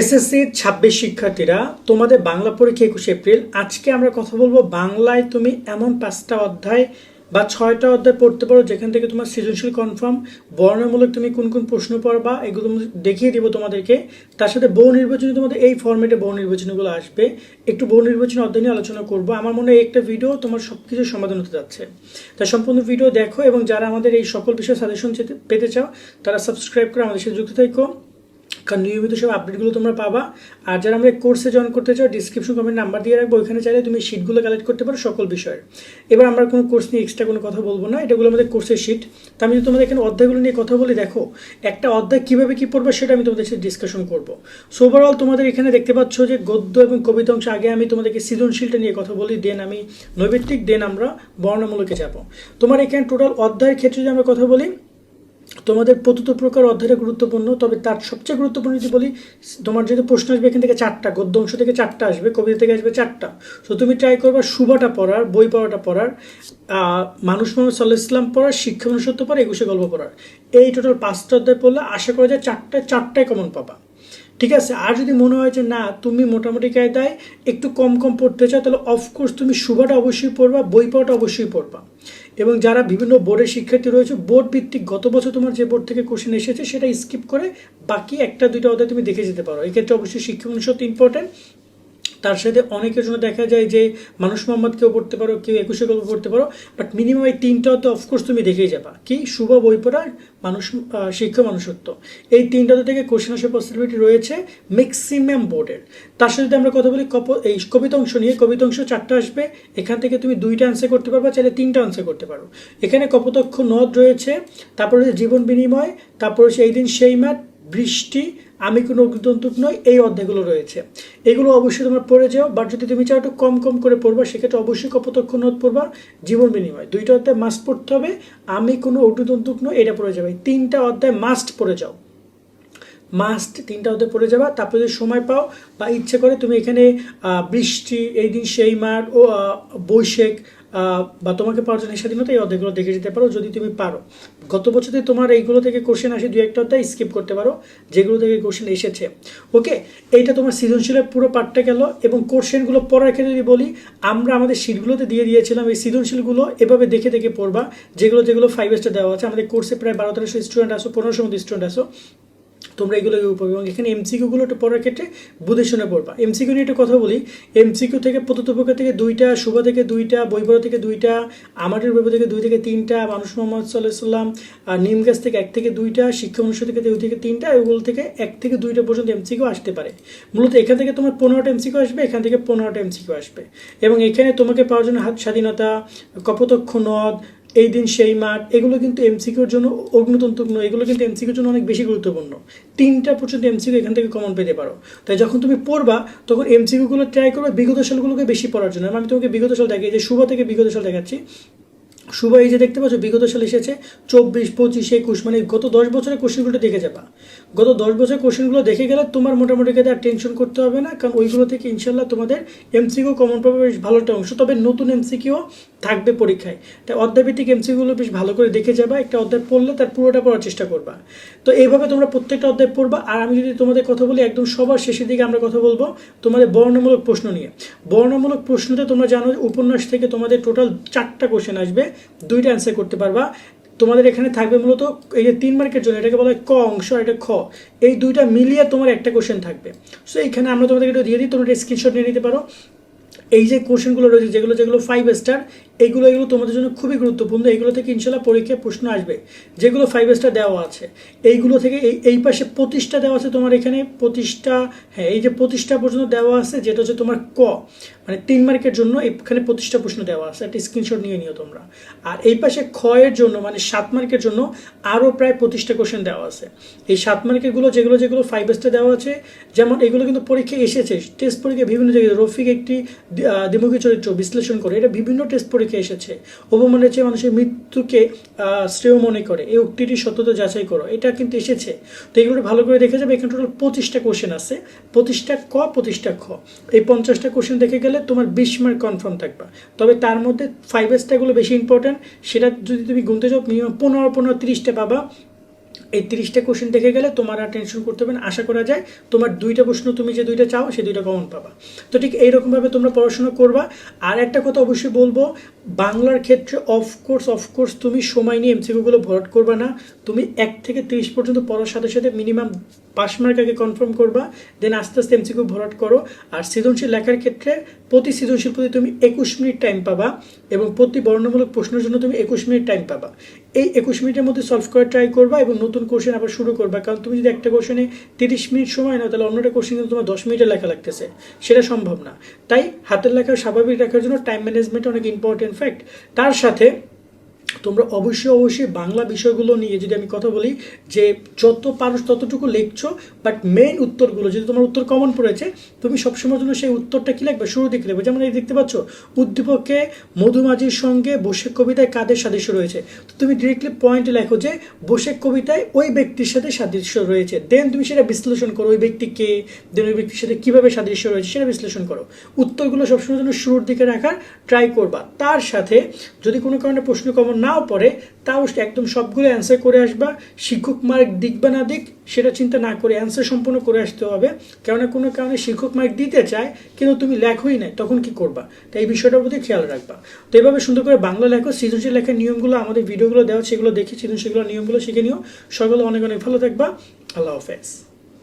SSC ২৬ শিক্ষার্থীরা তোমাদের বাংলা পরীক্ষা ২১ এপ্রিল। আজকে আমরা কথা বলবো বাংলায় তুমি এমন ৫টা অধ্যায় বা ৬টা অধ্যায় পড়তে পারো যেখান থেকে তোমার সৃজনশীল কনফার্ম, বর্ণমূলক তুমি কোন কোন প্রশ্ন পড়বা এগুলো দেখিয়ে দিব তোমাদেরকে। তার সাথে বহু নির্বাচনী তোমাদের এই ফরম্যাটে বহু নির্বাচনীগুলো আসবে। একটু বহু নির্বাচনী অধ্যায় নিয়ে আলোচনা করবো। আমার মনে হয় একটা ভিডিও তোমার সব কিছুর সমাধান হতে যাচ্ছে, তাই সম্পূর্ণ ভিডিও দেখো এবং যারা আমাদের এই সকল বিষয়ে সাজেশন পেতে চাও তারা সাবস্ক্রাইব করে আমাদের সাথে যুক্ত থাকো, কারণ নিয়মিত সব আপডেটগুলো তোমরা পাবা। আর যারা আমরা কোর্সে জয়েন করতে চাও ডিসক্রিপশন কমেন্ট নাম্বার দিয়ে রাখবো, ওইখানে চাইলে তুমি শিটগুলো কালেক্ট করতে পারো সকল বিষয়ের। এবার আমরা কোনো কোর্স নিয়ে এক্সট্রা কোনো কথা বলবো না, এটাগুলো আমাদের কোর্সের শিট। তো আমি যদি তোমাদের এখানে অধ্যায়গুলো নিয়ে কথা বলি, দেখো একটা অধ্যায় কীভাবে কী পড়বে সেটা আমি তোমাদের সাথে ডিসকাশন করবো। সো ওভারঅল তোমাদের এখানে দেখতে পাচ্ছ যে গদ্য এবং কবিতা অংশ আগে আমি তোমাদেরকে সৃজনশীলটা নিয়ে কথা বলি, দেন আমি নৈবেত্তিক, দেন আমরা বর্ণমূলকে যাবো। তোমার এখানে টোটাল অধ্যায়ের ক্ষেত্রে যদি আমরা কথা বলি, তোমাদের প্রতুত প্রকার অধ্যায়টা গুরুত্বপূর্ণ, তবে তার সবচেয়ে গুরুত্বপূর্ণ যদি বলি, তোমার যেহেতু প্রশ্ন আসবে এখান থেকে 4টা, গদ্য অংশ থেকে 4টা আসবে, কবিতা থেকে আসবে 4টা। সো তুমি ট্রাই করবা সুবাটা পড়ার, বই পড়াটা পড়ার, মানুষ মোহাম্মদ সাল্লাহ ইসলাম পড়ার, শিক্ষা মনুষ্যত্ব পড়ার, 21 গল্প পড়ার। এই টোটাল 5টা অধ্যায় পড়লে আশা করা যায় চারটায় কমন পাবা। ঠিক আছে। আর যদি মনে হয় যে না তুমি মোটামুটি কায়দায় একটু কম কম পড়তে চাও, তাহলে অফকোর্স তুমি সুবাটা অবশ্যই পড়বা, বই পড়াটা অবশ্যই পড়বা। এবং যারা বিভিন্ন বোর্ডের শিক্ষার্থী রয়েছে, বোর্ড ভিত্তিক গত বছর তোমার যে বোর্ড থেকে কোশ্চেন এসেছে সেটা স্কিপ করে বাকি 1টা 2টা অধ্যায় তুমি দেখে যেতে পারো। এক্ষেত্রে অবশ্যই শিক্ষা মনুষ্যত্ব ইম্পর্টেন্ট। তার সাথে অনেকের জন্য দেখা যায় যে মানুষ মোহাম্মদ কেউ পড়তে পারো, কেউ 21 গল্প পড়তে পারো, বাট মিনিমাম এই 3টা তো অফকোর্স তুমি দেখেই যাবা। কি শুভ, বই পড়া, মানুষ, শিক্ষা মনুষ্যত্ব, এই 3টা থেকে কোশ্চেন আসার পসিবিলিটি রয়েছে ম্যাক্সিমাম বোর্ডের। তার সাথে যদি আমরা কথা বলি এই কবিতা অংশ নিয়ে, কবিতা অংশ 4টা আসবে, এখান থেকে তুমি 2টা আনসার করতে পারবা, চাইলে 3টা আনসার করতে পারো। এখানে কপোতক্ষ নদ রয়েছে, তারপরে জীবন বিনিময়, তারপরে এই দিন সেই মাঠ, বৃষ্টি, আমি কোনো অগ্নিতন্তুক নই, এই অধ্যায়গুলো রয়েছে। এগুলো অবশ্যই তোমরা পড়ে যাও, বাট যদি তুমি চাও একটু কম কম করে পড়বা সেক্ষেত্রে অবশ্যই কপোতক্ষ নদ পড়বা, জীবন বিনিময়, 2টা অধ্যায় মাস্ট পড়তে হবে। আমি কোনো অগ্নিতন্তুক নই, এটা পড়ে যাবে। 3টা অধ্যায় মাস্ট পড়ে যাও, মাস্ট 3টা অধ্যায় পড়ে যাবা। তারপরে যদি সময় পাও বা ইচ্ছে করে তুমি এখানে বৃষ্টি, এই দিন সেই মাঠ ও বৈশাখ বা তোমাকে পাওয়ার জন্য স্বাধীনতা, এই অধ্যায়গুলো দেখে যেতে পারো যদি তুমি পারো। গত বছরে তোমার এইগুলো থেকে কোশ্চেন আসে, 2-1টা অধ্যায় স্কিপ করতে পারো যেগুলো থেকে কোশ্চেন এসেছে। ওকে, এইটা তোমার সৃজনশীলের পুরো পার্টটা গেল। এবং কোশ্চেনগুলো পড়ার ক্ষেত্রে যদি বলি, আমরা আমাদের শিটগুলোতে দিয়ে দিয়েছিলাম এই সৃজনশীলগুলো এভাবে দেখে দেখে পড়বা, যেগুলো 5 স্টার দেওয়া আছে। আমাদের কোর্সে প্রায় 1200-1300 স্টুডেন্ট আসো, 1500 মতো স্টুডেন্ট আসো, তোমরা এগুলো পড়বে। এবং এখানে এমসিকিউগুলো একটু পড়ার ক্ষেত্রে বুঝে শুনে পড়বা। এমসিকিউ নিয়ে একটু কথা বলি, এমসিকিউ থেকে প্রদত্ত প্রকার থেকে 2টা, শুভা থেকে 2টা, বইপড়া থেকে 2টা, আমাদের বইপড়া থেকে 2 থেকে 3টা, মানুষ মোহাম্মদ সাল্লাল্লাহু আলাইহি সাল্লাম আর নিম গাছ থেকে 1 থেকে 2টা, শিক্ষা মনুষ্য থেকে 2 থেকে 3টা, এগুলো থেকে 1 থেকে 2টা পর্যন্ত এমসিকিউ আসতে পারে। মূলত এখান থেকে তোমার 15টা এমসিকিউ আসবে, এখান থেকে 15টা এমসিকিউ আসবে। এবং এখানে তোমাকে পাওয়ার জন্য স্বাধীনতা, কপোতক্ষ নদ, এই দিন সেই মাঠ, এগুলো কিন্তু এমসিকিউর জন্য, অগ্নিতন্তুক নয়, এগুলো কিন্তু এমসিকিউর জন্য অনেক বেশি গুরুত্বপূর্ণ। 3টা পর্যন্ত এমসিকিউ এখান থেকে কমন পেতে পারো। তাই যখন তুমি পড়বা তখন এমসিকিউগুলো ট্রাই করবে বিগত সালগুলোকে বেশি পড়ার জন্য। আমি তোমাকে বিগত সাল দেখাই, যে শুভ থেকে বিগত সাল দেখাচ্ছি। শুভ এই যে দেখতে পাচ্ছ বিগত সাল এসেছে 24, 25, 21, মানে গত 10 বছরের কোশ্চেনগুলো দেখে যাবা। গত 10 বছরের কোশ্চেনগুলো দেখে গেলে তোমার মোটামুটি কাজে আর টেনশন করতে হবে না, কারণ ওইগুলো থেকে ইনশাল্লাহ তোমাদের এমসিকিউ কমন পাবে বেশ ভালো একটা অংশ। তবে নতুন এমসিকিউ থাকবে পরীক্ষায়, তাই অধ্যায়ভিত্তিক এমসিকিউগুলো বেশ ভালো করে দেখে যাবা। একটা অধ্যায় পড়লে তার পুরোটা পড়ার চেষ্টা করবা। তো এইভাবে তোমরা প্রত্যেকটা অধ্যায় পড়বা। আর আমি যদি তোমাদের কথা বলি, একদম সবার শেষের দিকে আমরা কথা বলবো তোমাদের বর্ণমূলক প্রশ্ন নিয়ে। বর্ণমূলক প্রশ্নতে তোমরা জানো উপন্যাস থেকে তোমাদের টোটাল 4টা কোশ্চেন আসবে, 2টা অ্যান্সার করতে পারবা। তোমাদের এখানে থাকবে মূলত এই যে 3 মার্কের জন্য, এটাকে বলা হয় ক অংশ, এটা খ, এই 2টা মিলিয়ে তোমার একটা কোশ্চেন থাকবে। সো এইখানে আমরা তোমাদেরকে এটা দিয়ে দিই, তোমরা একটা স্ক্রিনশট নিয়ে নিতে পারো। এই যে কোশ্চেনগুলো রয়েছে যেগুলো 5 স্টার, এগুলো তোমাদের জন্য খুবই গুরুত্বপূর্ণ। এইগুলো থেকে ইনশাল্লাহ পরীক্ষায় প্রশ্ন আসবে। যেগুলো 5 স্টার দেওয়া আছে এইগুলো থেকে এই পাশে 25টা দেওয়া আছে তোমার এখানে, 25টা, হ্যাঁ এই যে 25টা পর্যন্ত দেওয়া আছে, যেটা হচ্ছে তোমার ক, মানে 3 মার্কের জন্য এখানে 25টা প্রশ্ন দেওয়া আছে, একটা স্ক্রিনশট নিয়ে নিও তোমরা। আর এই পাশে খ এর জন্য মানে 7 মার্কের জন্য আরও প্রায় 25টা কোশ্চেন দেওয়া আছে। এই 7 মার্কেরগুলো যেগুলো 5 স্টার দেওয়া আছে, যেমন এগুলো কিন্তু পরীক্ষায় এসেছে, টেস্ট পরীক্ষায় বিভিন্ন জায়গায়। রফিক একটি দ্বিমুখী চরিত্র বিশ্লেষণ করে, এটা বিভিন্ন টেস্ট পরীক্ষায় এসেছে। অপমানের চেয়ে মানুষের মৃত্যুকে শ্রেয় মনে করে, এই উক্তিটি সত্যতা যাচাই করো, এটা কিন্তু এসেছে। তো এগুলো ভালো করে দেখে যাবে। এখানে টোটাল 25টা কোশ্চেন আছে, 25টা ক, 25টা খ। এই 50টা কোশ্চেন দেখে গেলে তোমার 20 মার্ক কনফার্ম থাকবা। তবে তার মধ্যে 5 স্টারগুলো বেশি ইম্পর্টেন্ট, সেটা যদি তুমি গুনতে যাও মিনিমাম 15-30টা পাবা। এই 30টা কোশ্চেন দেখে গেলে তোমার আর টেনশন করতে হবে না। আশা করা যায় তোমার 2টা প্রশ্ন তুমি যে 2টা চাও সেই 2টা কমন পাবা। তো ঠিক এইরকমভাবে তোমরা পড়াশোনা করবা। আর একটা কথা অবশ্যই বলবো, বাংলার ক্ষেত্রে অফকোর্স তুমি সময় নিয়ে এমসিকিউগুলো ভরাট করবা না। তুমি 1 থেকে 30 পর্যন্ত পড়ার সাথে সাথে মিনিমাম 5 মার্ক আগে কনফার্ম করবা, দেন আস্তে আস্তে এমসিকিউ ভরাট করো। আর সৃজনশীল লেখার ক্ষেত্রে প্রতি সৃজনশীল প্রতি তুমি 21 মিনিট টাইম পাবা এবং প্রতি বর্ণনামূলক প্রশ্নের জন্য তুমি 21 মিনিট টাইম পাবা। এই 21 মিনিটের মধ্যে সলভ করার ট্রাই করবা এবং নতুন কোশ্চেন আবার শুরু করবা। কারণ তুমি যদি একটা কোশ্চেনে 30 মিনিট সময় নাও, তাহলে অন্যটা কোশ্চেন কিন্তু তোমার 10 মিনিটে লেখা লাগতেছে, সেটা সম্ভব না। তাই হাতের লেখা স্বাভাবিক রাখার জন্য টাইম ম্যানেজমেন্ট অনেক ইম্পর্টেন্ট ফ্যাক্ট। তার সাথে তোমরা অবশ্যই বাংলা বিষয়গুলো নিয়ে যদি আমি কথা বলি, যে যত পারো ততটুকু লিখছো, বাট মেইন উত্তরগুলো যদি তোমার উত্তর কমন পড়েছে, তুমি সবসময়ের জন্য সেই উত্তরটা কি লিখবে, শুরু দিকে লিখবে। যেমন এই দেখতে পাচ্ছ, উদ্দীপকে মধুমাঝির সঙ্গে বসে কবিতায় কাদের সাদৃশ্য রয়েছে, তো তুমি ডিরেক্টলি পয়েন্টে লেখো যে বসে কবিতায় ওই ব্যক্তির সাথে সাদৃশ্য রয়েছে, দেন তুমি সেটা বিশ্লেষণ করো, ওই ব্যক্তি কে, দেন ওই ব্যক্তির সাথে কীভাবে সাদৃশ্য রয়েছে সেটা বিশ্লেষণ করো। উত্তরগুলো সবসময়ের জন্য শুরুর দিকে রাখার ট্রাই করবা। তার সাথে যদি কোনো কারণে প্রশ্ন কমন নাও পড়ে, তাও একদম সবগুলো অ্যান্সার করে আসবা। শিক্ষক মার্ক দিক বা না দিক সেটা চিন্তা না করে অ্যান্সার সম্পূর্ণ করে আসতে হবে। কেননা কোনো কারণে শিক্ষক মার্ক দিতে চায় কিন্তু তুমি লেখোই না, তখন কি করবা? তাই এই বিষয়টার প্রতি খেয়াল রাখবা। তো এইভাবে সুন্দর করে বাংলা লেখো। সৃজনশীল লেখার নিয়মগুলো আমাদের ভিডিওগুলো দেওয়া, সেগুলো দেখে সৃজনশীল নিয়মগুলো শিখে নিও। সকলে অনেক অনেক ভালো থাকবা। আল্লাহ হাফেজ।